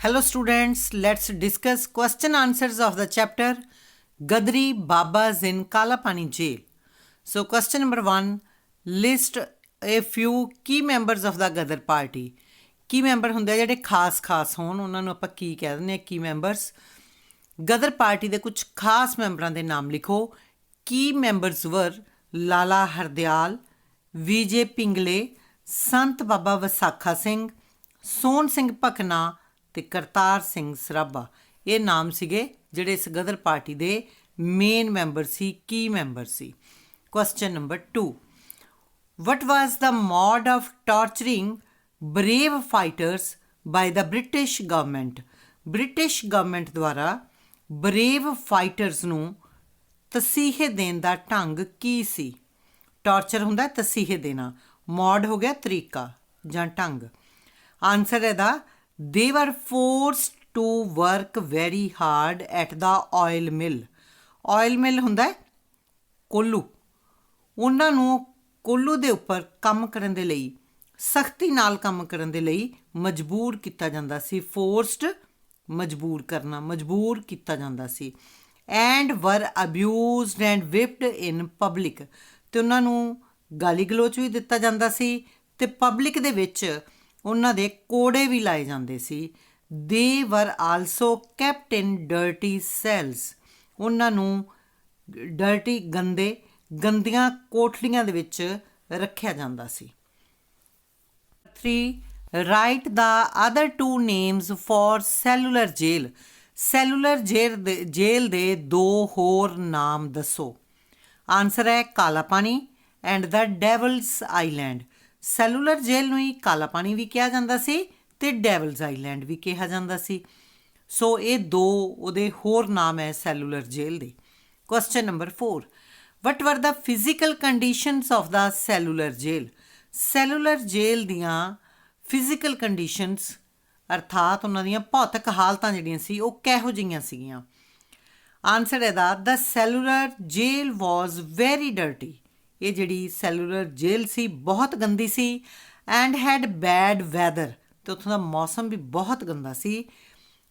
Hello students, let's discuss question answers of the chapter Gadri Babas in Kalapani Jail. So question number 1, list a few key members of the Gadar party. Ki member ਹੁੰਦੇ ਆ ਜਿਹੜੇ ਖਾਸ ਹੋਣ ਉਹਨਾਂ ਨੂੰ ਆਪਾਂ ਕੀ ਕਹਿ ਦਿੰਦੇ ਆ ਕੀ ਮੈਂਬਰਸ ਗਦਰ ਪਾਰਟੀ ਦੇ ਕੁਝ ਖਾਸ ਮੈਂਬਰਾਂ ਦੇ ਨਾਮ ਲਿਖੋ ਕੀ ਮੈਂਬਰਸ ਵਰ ਲਾਲਾ ਹਰਦਿਆਲ ਵਿਜੇ ਪਿੰਗਲੇ ਸੰਤ ਬਾਬਾ ਵਿਸਾਖਾ ਸਿੰਘ ਸੋਹਣ ਸਿੰਘ ਭਕਨਾ ਤੇ ਕਰਤਾਰ ਸਿੰਘ ਸਰਾਭਾ ਇਹ ਨਾਮ ਸੀਗੇ ਜਿਹੜੇ ਇਸ ਗਦਰ ਪਾਰਟੀ ਦੇ main member C Ki member C question number 2 what was the mode of torturing brave fighters by the British government? British government ਦੁਆਰਾ brave fighters ਨੂੰ ਤਸੀਹੇ ਦੇਣ ਦਾ ਢੰਗ ਕੀ ਸੀ ਟਾਰਚਰ ਹੁੰਦਾ ਤਸੀਹੇ ਦੇਣਾ ਮੋਡ ਹੋ ਗਿਆ ਤਰੀਕਾ ਜਾਂ ਢੰਗ ਆਨਸਰ ਇਹਦਾ they were forced to work very hard at the oil mill ਹੁੰਦਾ ਕੋਲੂ ਉਹਨਾਂ ਨੂੰ ਕੋਲੂ ਦੇ ਉੱਪਰ ਕੰਮ ਕਰਨ ਦੇ ਲਈ ਸਖਤੀ ਨਾਲ ਕੰਮ ਕਰਨ ਦੇ ਲਈ ਮਜਬੂਰ ਕੀਤਾ ਜਾਂਦਾ ਸੀ ਫੋਰਸਡ ਮਜਬੂਰ ਕਰਨਾ ਮਜਬੂਰ ਕੀਤਾ ਜਾਂਦਾ ਸੀ ਐਂਡ ਵਰ ਅਬਿਊਜ਼ਡ ਐਂਡ ਵਿਪਡ ਇਨ ਪਬਲਿਕ ਅਤੇ ਉਹਨਾਂ ਨੂੰ ਗਾਲੀ ਗਲੋਚ ਵੀ ਦਿੱਤਾ ਜਾਂਦਾ ਸੀ ਅਤੇ ਪਬਲਿਕ ਦੇ ਵਿੱਚ ਉਹਨਾਂ ਦੇ ਕੋੜੇ ਵੀ ਲਾਏ ਜਾਂਦੇ ਸੀ they were also kept in dirty cells ਉਹਨਾਂ ਨੂੰ ਡਰਟੀ ਗੰਦੀਆਂ ਕੋਠੜੀਆਂ ਦੇ ਵਿੱਚ ਰੱਖਿਆ ਜਾਂਦਾ ਸੀ 3 right the other 2 names for Cellular Jail ਦੇ 2 ਹੋਰ ਨਾਮ ਦੱਸੋ ਆਨਸਰ ਹੈ Kala Pani and the Devil's Island Cellular Jail ਨੂੰ ਹੀ ਕਾਲਾ ਪਾਣੀ ਵੀ ਕਿਹਾ ਜਾਂਦਾ ਸੀ ਅਤੇ ਡੈਵਲਸ ਆਈਲੈਂਡ ਵੀ ਕਿਹਾ ਜਾਂਦਾ ਸੀ ਸੋ ਇਹ 2 ਉਹਦੇ ਹੋਰ ਨਾਮ ਹੈ ਸੈਲੂਲਰ ਜੇਲ੍ਹ ਦੇ question number 4 what were the physical conditions of the cellular jail? Cellular Jail ਦੀਆਂ ਫਿਜ਼ੀਕਲ ਕੰਡੀਸ਼ਨਸ ਅਰਥਾਤ ਉਹਨਾਂ ਦੀਆਂ ਭੌਤਿਕ ਹਾਲਤਾਂ ਜਿਹੜੀਆਂ ਸੀ ਉਹ ਕਿਹੋ ਜਿਹੀਆਂ ਸੀਗੀਆਂ ਆਨਸਰ ਇਹਦਾ the Cellular Jail was very dirty ਇਹ ਜਿਹੜੀ ਸੈਲੂਲਰ ਜੇਲ੍ਹ ਸੀ ਬਹੁਤ ਗੰਦੀ ਸੀ ਐਂਡ ਹੈਡ ਬੈਡ ਵੈਦਰ ਅਤੇ ਉੱਥੋਂ ਦਾ ਮੌਸਮ ਵੀ ਬਹੁਤ ਗੰਦਾ ਸੀ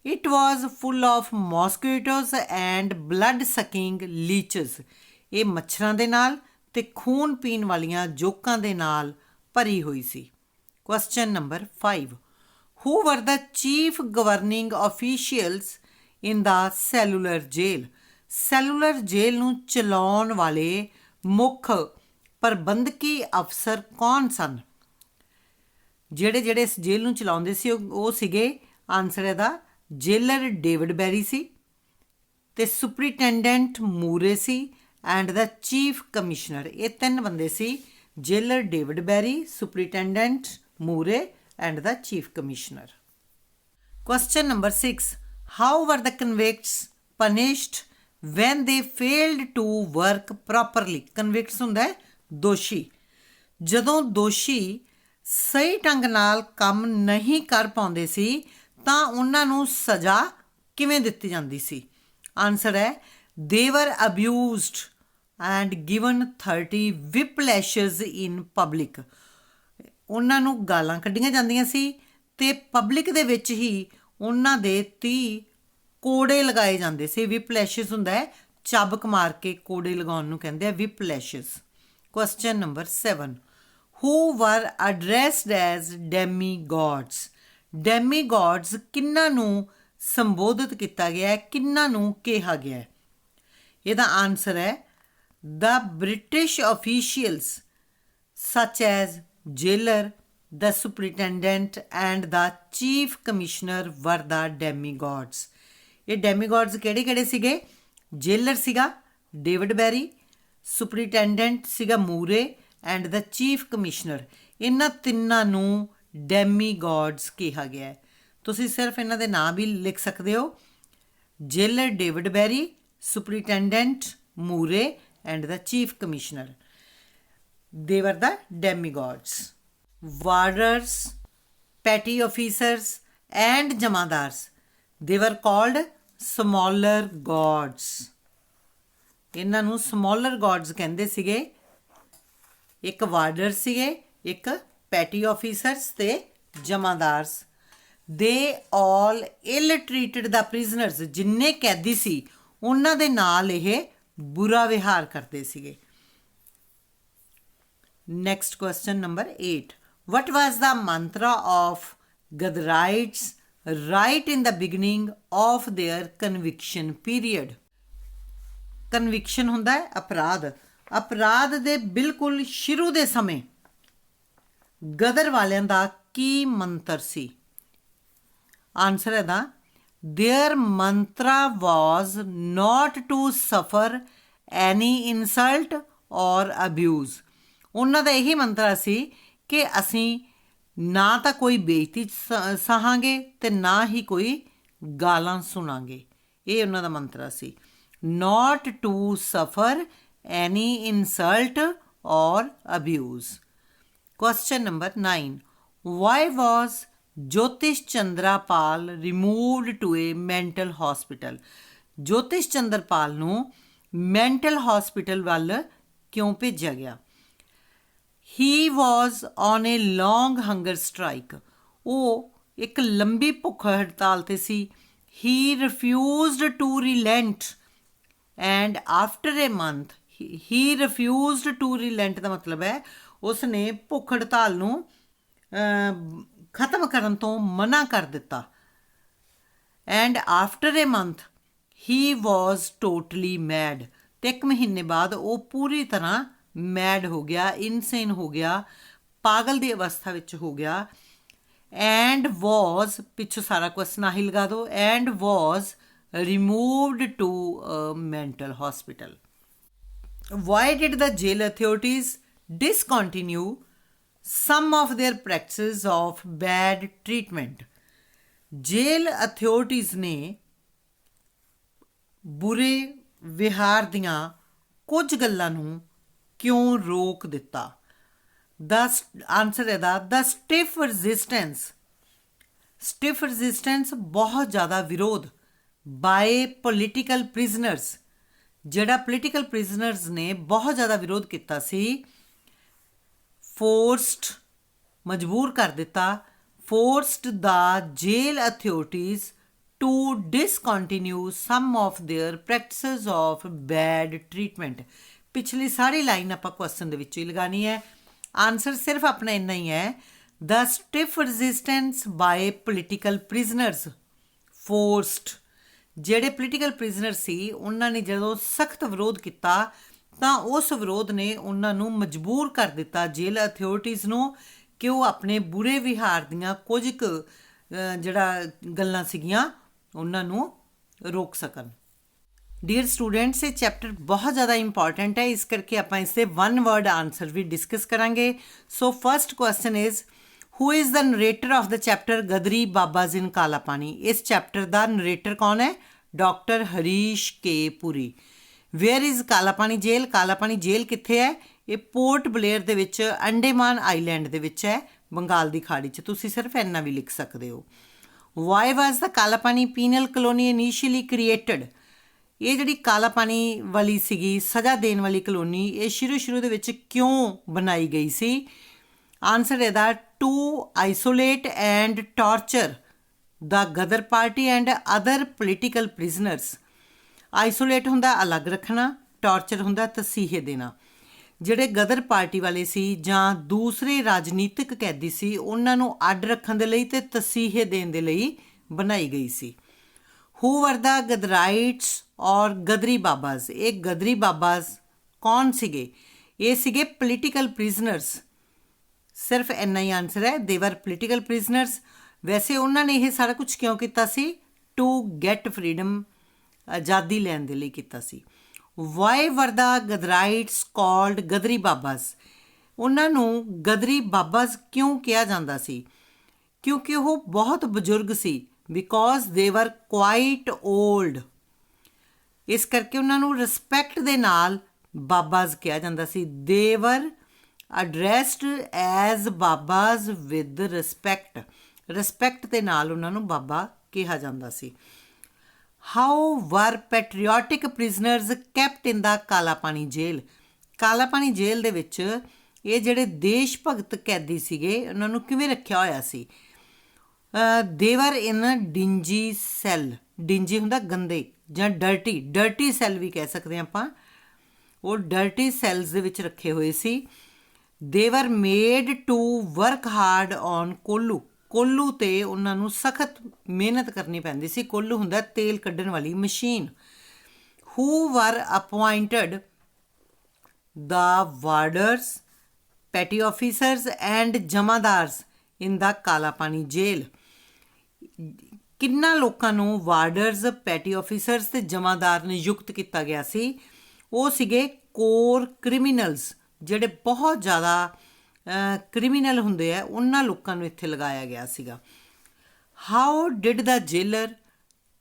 it was full of mosquitoes and blood sucking leeches ਇਹ ਮੱਛਰਾਂ ਦੇ ਨਾਲ ਅਤੇ ਖੂਨ ਪੀਣ ਵਾਲੀਆਂ ਜੋਕਾਂ ਦੇ ਨਾਲ ਭਰੀ ਹੋਈ ਸੀ ਕੁਐਸਚਨ ਨੰਬਰ 5 ਹੂ ਵਰ ਦਾ chief governing officials in the Cellular Jail ਨੂੰ ਚਲਾਉਣ ਵਾਲੇ ਮੁੱਖ ਪ੍ਰਬੰਧਕੀ ਅਫਸਰ ਕੌਣ ਸਨ ਜਿਹੜੇ ਇਸ ਜੇਲ੍ਹ ਨੂੰ ਚਲਾਉਂਦੇ ਸੀ ਉਹ ਸੀਗੇ ਆਨਸਰ ਇਹਦਾ ਜੇਲਰ ਡੇਵਿਡ ਬੈਰੀ ਸੀ ਅਤੇ ਸੁਪਰੀਟੈਂਡੈਂਟ ਮੂਰੇ ਸੀ ਐਂਡ ਦਾ ਚੀਫ ਕਮਿਸ਼ਨਰ ਇਹ 3 ਬੰਦੇ ਸੀ ਜੇਲਰ ਡੇਵਿਡ ਬੈਰੀ ਸੁਪਰੀਟੈਂਡੈਂਟ ਮੂਰੇ and the chief commissioner question number 6 how ਵਰ ਦਾ ਕਨਵਿਕਟਸ ਪਨਿਸ਼ਡ ਵੈਨ ਦੇ ਫੇਲਡ ਟੂ ਵਰਕ ਪ੍ਰੋਪਰਲੀ ਕਨਵਿਕਟਸ ਹੁੰਦਾ ਹੈ ਦੋਸ਼ੀ ਜਦੋਂ ਦੋਸ਼ੀ ਸਹੀ ਢੰਗ ਨਾਲ ਕੰਮ ਨਹੀਂ ਕਰ ਪਾਉਂਦੇ ਸੀ ਤਾਂ ਉਹਨਾਂ ਨੂੰ ਸਜ਼ਾ ਕਿਵੇਂ ਦਿੱਤੀ ਜਾਂਦੀ ਸੀ ਆਨਸਰ ਹੈ they were abused and given 30 whiplashes in public ਉਹਨਾਂ ਨੂੰ ਗਾਲਾਂ ਕੱਢੀਆਂ ਜਾਂਦੀਆਂ ਸੀ ਅਤੇ ਪਬਲਿਕ ਦੇ ਵਿੱਚ ਹੀ ਉਹਨਾਂ ਦੇ 30 ਕੋੜੇ ਲਗਾਏ ਜਾਂਦੇ ਸੀ whiplashes ਹੁੰਦਾ ਹੈ ਚਾਬਕ ਮਾਰ ਕੇ ਕੋੜੇ ਲਗਾਉਣ ਨੂੰ ਕਹਿੰਦੇ ਆ whiplashes question number 7 who were addressed as demigods ਕਿਹਨਾਂ ਨੂੰ ਸੰਬੋਧਿਤ ਕੀਤਾ ਗਿਆ ਹੈ ਕਿਹਨਾਂ ਨੂੰ ਕਿਹਾ ਗਿਆ ਹੈ ਇਹਦਾ ਆਨਸਰ ਹੈ ਦ ਬ੍ਰਿਟਿਸ਼ ਆਫੀਸ਼ੀਅਲਸ ਸੱਚ as jailer the superintendent and the chief commissioner ਵਰ ਦਾ ਡੈਮੀਗੋਡਸ ਇਹ ਡੈਮੀਗੋਡਸ ਕਿਹੜੇ ਸੀਗੇ ਜੇਲਰ ਸੀਗਾ ਡੇਵਿਡ ਬੈਰੀ ਸੁਪਰੀਟੈਂਡੈਂਟ ਸੀਗਾ ਮੂਰੇ ਐਂਡ ਦ ਚੀਫ ਕਮਿਸ਼ਨਰ ਇਹਨਾਂ ਤਿੰਨਾਂ ਨੂੰ ਡੈਮੀਗੋਡਸ ਕਿਹਾ ਗਿਆ ਹੈ ਤੁਸੀਂ ਸਿਰਫ ਇਹਨਾਂ ਦੇ ਨਾਂ ਵੀ ਲਿਖ ਸਕਦੇ ਹੋ jailer David Barry Superintendent Murray and the Chief Commissioner. They were the demigods. Warders, petty officers and jamadars. They were called smaller gods. ਇਹਨਾਂ ਨੂੰ smaller gods ਕਹਿੰਦੇ ਸੀਗੇ ਇੱਕ ਵਾਰਡਰ ਸੀਗੇ ਇੱਕ ਪੈਟੀ ਆਫੀਸਰਸ ਅਤੇ ਜਮਾਦਾਰਸ ਦੇ ਆਲ ਇਲ ਟ੍ਰੀਟਡ ਦਾ ਪ੍ਰਿਜ਼ਨਰਸ, ਜਿੰਨੇ ਕੈਦੀ ਸੀ ਉਹਨਾਂ ਦੇ ਨਾਲ ਇਹ ਬੁਰਾ ਵਿਹਾਰ ਕਰਦੇ ਸੀਗੇ। Next question number 8. What was the mantra of Gadarites right in the beginning of their conviction period? Conviction ਹੁੰਦਾ ਹੈ ਅਪਰਾਧ। ਅਪਰਾਧ ਦੇ ਬਿਲਕੁਲ ਸ਼ੁਰੂ ਦੇ ਸਮੇਂ ਗਦਰ ਵਾਲਿਆਂ ਦਾ ਕੀ ਮੰਤਰ ਸੀ? ਆਨਸਰ ਹੈ ਦਾ their mantra was not to suffer any insult or abuse. ਉਹਨਾਂ ਦਾ ਇਹੀ ਮੰਤਰਾ ਸੀ ਕਿ ਅਸੀਂ ਨਾ ਤਾਂ ਕੋਈ ਬੇਇੱਜ਼ਤੀ ਸਹਾਂਗੇ ਅਤੇ ਨਾ ਹੀ ਕੋਈ ਗਾਲਾਂ ਸੁਣਾਂਗੇ। ਇਹ ਉਹਨਾਂ ਦਾ ਮੰਤਰਾ ਸੀ, not to suffer any insult or abuse. Question number 9. Why was Jyotish Chandra Pal removed to a mental hospital? ਜੋਤਿਸ਼ ਚੰਦਰ ਪਾਲ ਨੂੰ ਮੈਂਟਲ ਹੌਸਪੀਟਲ ਵੱਲ ਕਿਉਂ ਭੇਜਿਆ ਗਿਆ? He was on a long hunger strike. ਉਹ ਇੱਕ ਲੰਬੀ ਭੁੱਖ ਹੜਤਾਲ 'ਤੇ ਸੀ। He refused to relent and after a month he refused to relent ਦਾ ਮਤਲਬ ਹੈ ਉਸ ਨੇ ਭੁੱਖ ਹੜਤਾਲ ਨੂੰ ਖਤਮ ਕਰਨ ਤੋਂ ਮਨਾ ਕਰ ਦਿੱਤਾ। And after a month he was totally mad. ਤੇ ਇੱਕ ਮਹੀਨੇ ਬਾਅਦ ਉਹ ਪੂਰੀ ਤਰ੍ਹਾਂ ਮੈਡ ਹੋ ਗਿਆ, ਇਨਸੇਨ ਹੋ ਗਿਆ, ਪਾਗਲ ਦੀ ਅਵਸਥਾ ਵਿੱਚ ਹੋ ਗਿਆ। ਐਂਡ ਵਾਜ਼, ਪਿੱਛੋਂ ਸਾਰਾ ਕੁਐਸਚਨ ਆਹੀ ਲਗਾ ਦਿਓ, and was removed to a mental hospital. Why did the jail authorities discontinue some of their practices of bad treatment? jail authorities ਨੇ ਬੁਰੇ ਵਿਹਾਰ ਦੀਆਂ ਕੁਝ ਗੱਲਾਂ ਨੂੰ ਕਿਉਂ ਰੋਕ ਦਿੱਤਾ? ਦਾ ਆਨਸਰ ਹੈ ਦਾ ਸਟਿਫ ਰੈਜ਼ਿਸਟੈਂਸ। ਸਟਿਫ ਰੈਜ਼ਿਸਟੈਂਸ ਬਹੁਤ ਜ਼ਿਆਦਾ ਵਿਰੋਧ ਬਾਏ ਪੋਲੀਟੀਕਲ ਪ੍ਰਿਜ਼ਨਰਸ, ਜਿਹੜਾ ਪੋਲੀਟੀਕਲ ਪ੍ਰਿਜ਼ਨਰਸ ਨੇ ਬਹੁਤ ਜ਼ਿਆਦਾ ਵਿਰੋਧ ਕੀਤਾ ਸੀ। ਫੋਰਸਡ, ਮਜਬੂਰ ਕਰ ਦਿੱਤਾ। Forced the jail authorities to discontinue some of their practices of bad treatment. ਪਿਛਲੀ ਸਾਰੀ ਲਾਈਨ ਆਪਾਂ ਕੁਐਸਚਨ ਦੇ ਵਿੱਚੋਂ ਹੀ ਲਗਾਉਣੀ ਹੈ। ਆਨਸਰ ਸਿਰਫ ਆਪਣਾ ਇੰਨਾ ਹੀ ਹੈ, the stiff resistance by political prisoners forced. ਜਿਹੜੇ ਪੋਲੀਟੀਕਲ ਪ੍ਰਿਜ਼ਨਰ ਸੀ ਉਹਨਾਂ ਨੇ ਜਦੋਂ ਸਖਤ ਵਿਰੋਧ ਕੀਤਾ ਤਾਂ ਉਸ ਵਿਰੋਧ ਨੇ ਉਹਨਾਂ ਨੂੰ ਮਜਬੂਰ ਕਰ ਦਿੱਤਾ ਜੇਲ ਅਥੋਰਿਟੀਜ਼ ਨੂੰ ਕਿ ਉਹ ਆਪਣੇ ਬੁਰੇ ਵਿਹਾਰ ਦੀਆਂ ਕੁਝ ਕੁ ਜਿਹੜਾ ਗੱਲਾਂ ਸੀਗੀਆਂ ਉਹਨਾਂ ਨੂੰ ਰੋਕ ਸਕਣ। ਡੀਅਰ ਸਟੂਡੈਂਟਸ, ਇਹ ਚੈਪਟਰ ਬਹੁਤ ਜ਼ਿਆਦਾ ਇੰਪੋਰਟੈਂਟ ਹੈ, ਇਸ ਕਰਕੇ ਆਪਾਂ ਇਸ ਦੇ ਵਨ ਵਰਡ ਆਨਸਰ ਵੀ ਡਿਸਕਸ ਕਰਾਂਗੇ। So first question is, who is the narrator of the chapter Ghadri Babas in Kala Pani? ਇਸ ਚੈਪਟਰ ਦਾ ਨਰੇਟਰ ਕੌਣ ਹੈ? Doctor Harish K Puri. Where is Kala Pani ਜੇਲ੍ਹ? ਕਾਲਾ ਪਾਣੀ ਜੇਲ੍ਹ ਕਿੱਥੇ ਹੈ? ਇਹ ਪੋਰਟ ਬਲੇਅਰ ਦੇ ਵਿੱਚ ਅੰਡੇਮਾਨ ਆਈਲੈਂਡ ਦੇ ਵਿੱਚ ਹੈ, ਬੰਗਾਲ ਦੀ ਖਾੜੀ 'ਚ। ਤੁਸੀਂ ਸਿਰਫ ਇੰਨਾ ਵੀ ਲਿਖ ਸਕਦੇ ਹੋ। ਵਾਈ ਵਾਜ਼ ਦਾ ਕਾਲਾ ਪਾਣੀ ਪੀਨਲ ਕਲੋਨੀ ਇਨੀਸ਼ੀਅਲੀ ਕ੍ਰੀਏਟਡ? ਇਹ ਜਿਹੜੀ ਕਾਲਾ ਪਾਣੀ ਵਾਲੀ ਸੀਗੀ ਸਜ਼ਾ ਦੇਣ ਵਾਲੀ ਕਲੋਨੀ, ਇਹ ਸ਼ੁਰੂ ਦੇ ਵਿੱਚ ਕਿਉਂ ਬਣਾਈ ਗਈ ਸੀ? ਆਨਸਰ ਇਹਦਾ to isolate and torture the Ghadar party and other political prisoners. Isolate ਹੁੰਦਾ ਅਲੱਗ ਰੱਖਣਾ, ਟਾਰਚਰ ਹੁੰਦਾ ਤਸੀਹੇ ਦੇਣਾ। ਜਿਹੜੇ ਗਦਰ ਪਾਰਟੀ ਵਾਲੇ ਸੀ ਜਾਂ ਦੂਸਰੇ ਰਾਜਨੀਤਿਕ ਕੈਦੀ ਸੀ ਉਹਨਾਂ ਨੂੰ ਅੱਡ ਰੱਖਣ ਦੇ ਲਈ ਅਤੇ ਤਸੀਹੇ ਦੇਣ ਦੇ ਲਈ ਬਣਾਈ ਗਈ ਸੀ। ਹੂ ਵਰ ਦਾ ਗਦਰਾਈਟਸ ਔਰ ਗਦਰੀ ਬਾਬਾਜ਼? ਇਹ ਗਦਰੀ ਬਾਬਾਜ਼ ਕੌਣ ਸੀਗੇ? ਇਹ ਸੀਗੇ ਪੋਲੀਟੀਕਲ ਪ੍ਰਿਜ਼ਨਰਸ। ਸਿਰਫ ਇੰਨਾ ਹੀ ਆਨਸਰ ਹੈ, ਦੇ ਵਰ ਪੋਲੀਟੀਕਲ ਪ੍ਰਿਜ਼ਨਰਸ। ਵੈਸੇ ਉਹਨਾਂ ਨੇ ਇਹ ਸਾਰਾ ਕੁਝ ਕਿਉਂ ਕੀਤਾ ਸੀ? ਟੂ ਗੈਟ ਫਰੀਡਮ, ਆਜ਼ਾਦੀ ਲੈਣ ਦੇ ਲਈ ਕੀਤਾ ਸੀ। ਵਾਈ ਵਰ ਦਾ ਗਦਰਾਈਟਸ ਕਾਲਡ ਗਦਰੀ ਬਾਬਾਜ਼? ਉਹਨਾਂ ਨੂੰ ਗਦਰੀ ਬਾਬਾਜ਼ ਕਿਉਂ ਕਿਹਾ ਜਾਂਦਾ ਸੀ? ਕਿਉਂਕਿ ਉਹ ਬਹੁਤ ਬਜ਼ੁਰਗ ਸੀ। ਬਿਕੋਜ਼ ਦੇ ਵਰ ਕੁਆਇਟ ਓਲਡ, ਇਸ ਕਰਕੇ ਉਹਨਾਂ ਨੂੰ ਰਿਸਪੈਕਟ ਦੇ ਨਾਲ ਬਾਬਾਜ਼ ਕਿਹਾ ਜਾਂਦਾ ਸੀ। ਦੇ ਵਰ ਅਡਰੈਸਡ ਐਜ਼ ਬਾਬਾਜ਼ ਵਿਦ ਰਿਸਪੈਕਟ, ਰਿਸਪੈਕਟ ਦੇ ਨਾਲ ਉਹਨਾਂ ਨੂੰ ਬਾਬਾ ਕਿਹਾ ਜਾਂਦਾ ਸੀ। ਹਾਊ ਵਰ ਪੈਟਰੀਓਟਿਕ prisoners kept in the Kala Pani ਜੇਲ੍ਹ? ਕਾਲਾ ਪਾਣੀ ਜੇਲ੍ਹ ਦੇ ਵਿੱਚ ਇਹ ਜਿਹੜੇ ਦੇਸ਼ ਭਗਤ ਕੈਦੀ ਸੀਗੇ ਉਹਨਾਂ ਨੂੰ ਕਿਵੇਂ ਰੱਖਿਆ ਹੋਇਆ ਸੀ? ਦੇਵਰ ਇਨ ਡਿੰਜੀ ਸੈੱਲ। ਡਿੰਜੀ ਹੁੰਦਾ ਗੰਦੇ ਜਾਂ ਡਰਟੀ ਸੈੱਲ ਵੀ ਕਹਿ ਸਕਦੇ ਹਾਂ ਆਪਾਂ। ਉਹ ਡਰਟੀ ਸੈੱਲਸ ਦੇ ਵਿੱਚ ਰੱਖੇ ਹੋਏ ਸੀ। They were made to work hard on ਕੋਲੂ 'ਤੇ ਉਹਨਾਂ ਨੂੰ ਸਖਤ ਮਿਹਨਤ ਕਰਨੀ ਪੈਂਦੀ ਸੀ। ਕੋਲੂ ਹੁੰਦਾ ਤੇਲ ਕੱਢਣ ਵਾਲੀ ਮਸ਼ੀਨ। ਹੂ ਵਰ ਅਪੁਆਇੰਟਡ the warders, petty officers and ਜਮਾਦਾਰਸ in the ਕਾਲਾ ਪਾਣੀ ਜੇਲ੍ਹ। ਕਿੰਨਾ ਲੋਕਾਂ ਨੂੰ ਵਾਰਡਰਸ, ਪੈਟੀ ਆਫੀਸਰਸ ਤੇ ਜਮਾਦਾਰ ਨਿਯੁਕਤ ਕੀਤਾ ਗਿਆ ਸੀ? ਉਹ ਸੀਗੇ ਕੋਰ ਕ੍ਰਿਮੀਨਲਸ, ਜਿਹੜੇ ਬਹੁਤ ਜ਼ਿਆਦਾ ਕ੍ਰਿਮੀਨਲ ਹੁੰਦੇ ਆ, ਉਹਨਾਂ ਲੋਕਾਂ ਨੂੰ ਇੱਥੇ ਲਗਾਇਆ ਗਿਆ ਸੀਗਾ। How did the jailer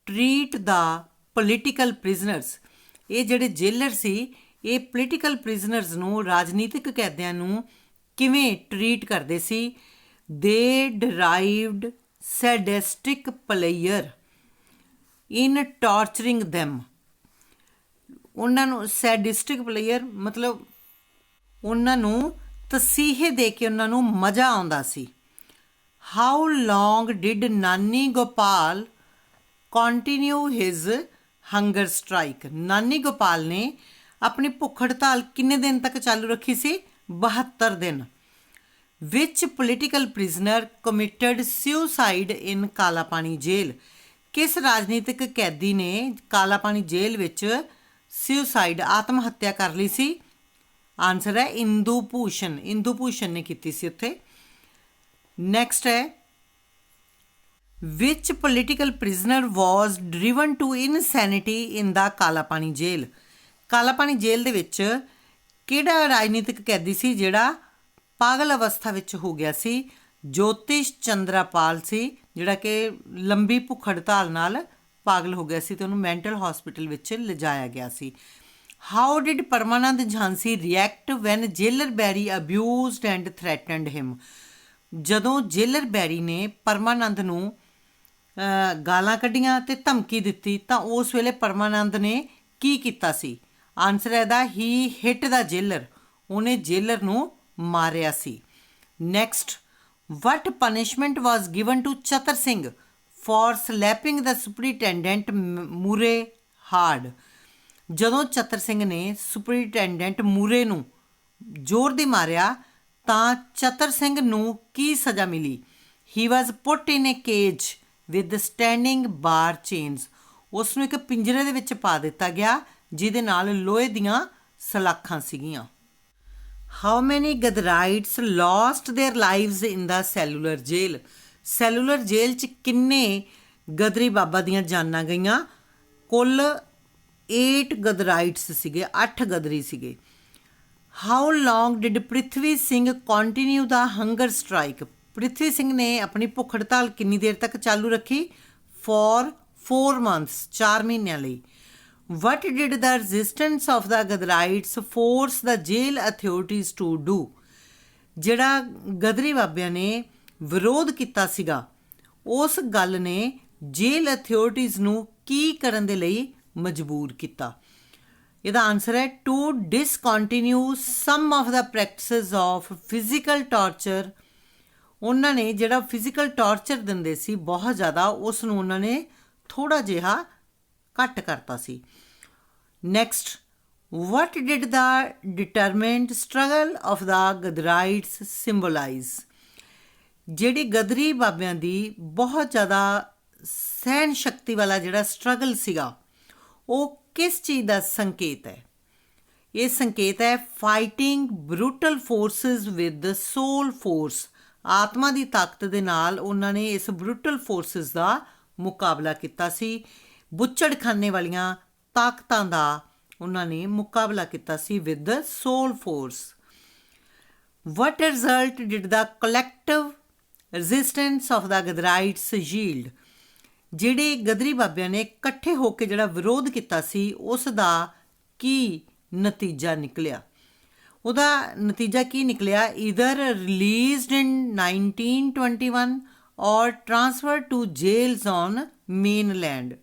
treat the political prisoners? ਇਹ ਜਿਹੜੇ ਜੇਲਰ ਸੀ ਇਹ ਪੋਲੀਟੀਕਲ ਪ੍ਰਿਜ਼ਨਰਸ ਨੂੰ, ਰਾਜਨੀਤਿਕ ਕੈਦੀਆਂ ਨੂੰ ਕਿਵੇਂ ਟਰੀਟ ਕਰਦੇ ਸੀ? ਦੇ ਡਰਾਈਵਡ ਸੈਡਿਸਟਿਕ ਪਲੇਅਰ ਇਨ ਟਾਰਚਰਿੰਗ ਦੈਮ। ਉਹਨਾਂ ਨੂੰ ਸੈਡਿਸਟਿਕ ਪਲੇਅਰ ਮਤਲਬ ਉਹਨਾਂ ਨੂੰ ਤਸੀਹੇ ਦੇ ਕੇ ਉਹਨਾਂ ਨੂੰ ਮਜ਼ਾ ਆਉਂਦਾ ਸੀ। ਹਾਊ ਲੌਂਗ ਡਿਡ ਨਾਨੀ Gopal continue his hunger strike? ਨਾਨੀ ਗੋਪਾਲ ਨੇ ਆਪਣੀ ਭੁੱਖ ਹੜਤਾਲ ਕਿੰਨੇ ਦਿਨ ਤੱਕ ਚਾਲੂ ਰੱਖੀ ਸੀ? 72 ਦਿਨ। ਵਿਚ ਪੋਲੀਟੀਕਲ ਪ੍ਰਿਜ਼ਨਰ ਕਮਿਟਡ ਸੁਸਾਈਡ ਇਨ ਕਾਲਾ ਪਾਣੀ ਜੇਲ੍ਹ? ਕਿਸ ਰਾਜਨੀਤਿਕ ਕੈਦੀ ਨੇ ਕਾਲਾ ਪਾਣੀ ਜੇਲ੍ਹ ਵਿੱਚ ਸੁਸਾਈਡ, ਆਤਮ ਹੱਤਿਆ ਕਰ ਲਈ ਸੀ? ਆਨਸਰ ਹੈ ਇੰਦੂ ਭੂਸ਼ਣ ਨੇ ਕੀਤੀ ਸੀ ਉੱਥੇ। ਨੈਕਸਟ ਹੈ which political prisoner was driven to insanity in the Kala Pani ਜੇਲ੍ਹ? ਕਾਲਾ ਪਾਣੀ ਜੇਲ੍ਹ ਦੇ ਵਿੱਚ ਕਿਹੜਾ ਰਾਜਨੀਤਿਕ ਕੈਦੀ ਸੀ ਜਿਹੜਾ ਪਾਗਲ ਅਵਸਥਾ ਵਿੱਚ ਹੋ ਗਿਆ ਸੀ? ਜੋਤਿਸ਼ ਚੰਦਰਾਪਾਲ ਸੀ, ਜਿਹੜਾ ਕਿ ਲੰਬੀ ਭੁੱਖ ਹੜਤਾਲ ਨਾਲ ਪਾਗਲ ਹੋ ਗਿਆ ਸੀ ਤੇ ਉਹਨੂੰ ਮੈਂਟਲ ਹਸਪੀਟਲ ਵਿੱਚ ਲਿਜਾਇਆ ਗਿਆ ਸੀ। How did Parmanand Jhansi react when jailer Barrie abused and threatened him? ਜਦੋਂ ਜੇਲਰ ਬੈਰੀ ਨੇ ਪਰਮਾਨੰਦ ਨੂੰ ਗਾਲਾਂ ਕੱਢੀਆਂ ਤੇ ਧਮਕੀ ਦਿੱਤੀ ਤਾਂ ਉਸ ਵੇਲੇ ਪਰਮਾਨੰਦ ਨੇ ਕੀ ਕੀਤਾ ਸੀ? ਆਨਸਰ ਹੈ the he hit the jailer. ਉਹਨੇ ਜੇਲਰ ਨੂੰ ਮਾਰਿਆ ਸੀ। Next, what punishment was given to Chatar Singh for slapping the superintendent Murray hard? ਜਦੋਂ ਚਤਰ ਸਿੰਘ ਨੇ ਸੁਪਰੀਟੈਂਡੈਂਟ ਮੂਰੇ ਨੂੰ ਜ਼ੋਰ ਦੀ ਮਾਰਿਆ ਤਾਂ ਚਤਰ ਸਿੰਘ ਨੂੰ ਕੀ ਸਜ਼ਾ ਮਿਲੀ? He was put in a cage with standing bar chains. ਉਸ ਨੂੰ ਇੱਕ ਪਿੰਜਰੇ ਦੇ ਵਿੱਚ ਪਾ ਦਿੱਤਾ ਗਿਆ ਜਿਹਦੇ ਨਾਲ ਲੋਹੇ ਦੀਆਂ ਸਲਾਖਾਂ ਸੀਗੀਆਂ। How many Ghadrites lost their lives in the Cellular Jail? Cellular Jail 'ਚ ਕਿੰਨੇ ਗਦਰੀ ਬਾਬਾ ਦੀਆਂ ਜਾਨਾਂ ਗਈਆਂ? ਕੁੱਲ 8 ਗਦਰਾਈਟਸ ਸੀਗੇ, 8 ਗਦਰੀ ਸੀਗੇ। How long did Prithvi Singh continue the hunger strike? Prithvi Singh ਨੇ ਆਪਣੀ ਭੁੱਖ ਹੜਤਾਲ ਕਿੰਨੀ ਦੇਰ ਤੱਕ ਚਾਲੂ ਰੱਖੀ? ਫॉर 4 months, 4 ਮਹੀਨਿਆਂ ਲਈ। What did the resistance of the Ghadrites force the jail authorities to do? ਜਿਹੜਾ ਗਦਰੀ ਬਾਬਿਆਂ ਨੇ ਵਿਰੋਧ ਕੀਤਾ ਸੀਗਾ ਉਸ ਗੱਲ ਨੇ ਜੇਲ੍ਹ ਅਥੋਰਿਟੀਜ਼ ਨੂੰ ਕੀ ਕਰਨ ਦੇ ਲਈ ਮਜਬੂਰ ਕੀਤਾ? ਇਹਦਾ ਆਨਸਰ ਹੈ to discontinue some of the practices of physical torture. ਉਹਨਾਂ ਨੇ ਜਿਹੜਾ ਫਿਜ਼ੀਕਲ ਟਾਰਚਰ ਦਿੰਦੇ ਸੀ ਬਹੁਤ ਜ਼ਿਆਦਾ, ਉਸ ਨੂੰ ਉਹਨਾਂ ਨੇ ਥੋੜ੍ਹਾ ਜਿਹਾ ਘੱਟ ਕਰਤਾ ਸੀ। Next, what did the determined struggle of the Ghadrites symbolise? ਜਿਹੜੀ ਗਦਰੀ ਬਾਬਿਆਂ ਦੀ ਬਹੁਤ ਜ਼ਿਆਦਾ ਸਹਿਣ ਸ਼ਕਤੀ ਵਾਲਾ ਜਿਹੜਾ ਸਟਰਗਲ ਸੀਗਾ ਉਹ ਕਿਸ ਚੀਜ਼ ਦਾ ਸੰਕੇਤ ਹੈ? ਇਹ ਸੰਕੇਤ ਹੈ fighting brutal forces with soul force. ਆਤਮਾ ਦੀ ਤਾਕਤ ਦੇ ਨਾਲ ਉਹਨਾਂ ਨੇ ਇਸ ਬਰੂਟਲ ਫੋਰਸਿਸ ਦਾ ਮੁਕਾਬਲਾ ਕੀਤਾ ਸੀ। ਬੁੱਚੜਖਾਨੇ ਵਾਲੀਆਂ ਤਾਕਤਾਂ ਦਾ ਉਹਨਾਂ ਨੇ ਮੁਕਾਬਲਾ ਕੀਤਾ ਸੀ with soul force. What result did the collective resistance of the Ghadrites yield? ਜਿਹੜੇ ਗਦਰੀ ਬਾਬਿਆਂ ਨੇ ਇਕੱਠੇ ਹੋ ਕੇ ਜਿਹੜਾ ਵਿਰੋਧ ਕੀਤਾ ਸੀ ਉਸ ਦਾ ਕੀ ਨਤੀਜਾ ਨਿਕਲਿਆ? ਉਹਦਾ ਨਤੀਜਾ ਕੀ ਨਿਕਲਿਆ? ਈਦਰ ਰਿਲੀਜ਼ਡ ਇਨ 1921 ਔਰ transfer to jails on mainland.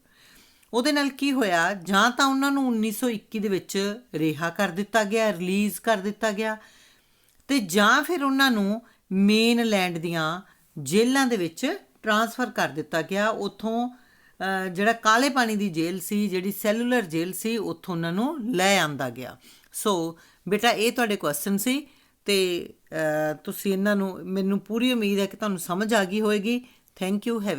ਉਹਦੇ ਨਾਲ ਕੀ ਹੋਇਆ? ਜਾਂ ਤਾਂ ਉਹਨਾਂ ਨੂੰ 1921 ਦੇ ਵਿੱਚ ਰਿਹਾ ਕਰ ਦਿੱਤਾ ਗਿਆ, ਰਿਲੀਜ਼ ਕਰ ਦਿੱਤਾ ਗਿਆ, ਤੇ ਜਾਂ ਫਿਰ ਉਹਨਾਂ ਨੂੰ ਮੇਨਲੈਂਡ ਦੀਆਂ ਜੇਲ੍ਹਾਂ ਦੇ ਵਿੱਚ ਟਰਾਂਸਫਰ ਕਰ ਦਿੱਤਾ ਗਿਆ ਉੱਥੋਂ। ਜਿਹੜਾ ਕਾਲੇ ਪਾਣੀ ਦੀ ਜੇਲ੍ਹ ਸੀ, ਜਿਹੜੀ ਸੈਲੂਲਰ ਜੇਲ੍ਹ ਸੀ, ਉੱਥੋਂ ਉਹਨਾਂ ਨੂੰ ਲੈ ਆਂਦਾ ਗਿਆ। ਸੋ ਬੇਟਾ ਇਹ ਤੁਹਾਡੇ ਕੁਐਸਚਨ ਸੀ ਅਤੇ ਤੁਸੀਂ ਇਹਨਾਂ ਨੂੰ, ਮੈਨੂੰ ਪੂਰੀ ਉਮੀਦ ਹੈ ਕਿ ਤੁਹਾਨੂੰ ਸਮਝ ਆ ਗਈ ਹੋਏਗੀ। Thank you. ਹੈਵ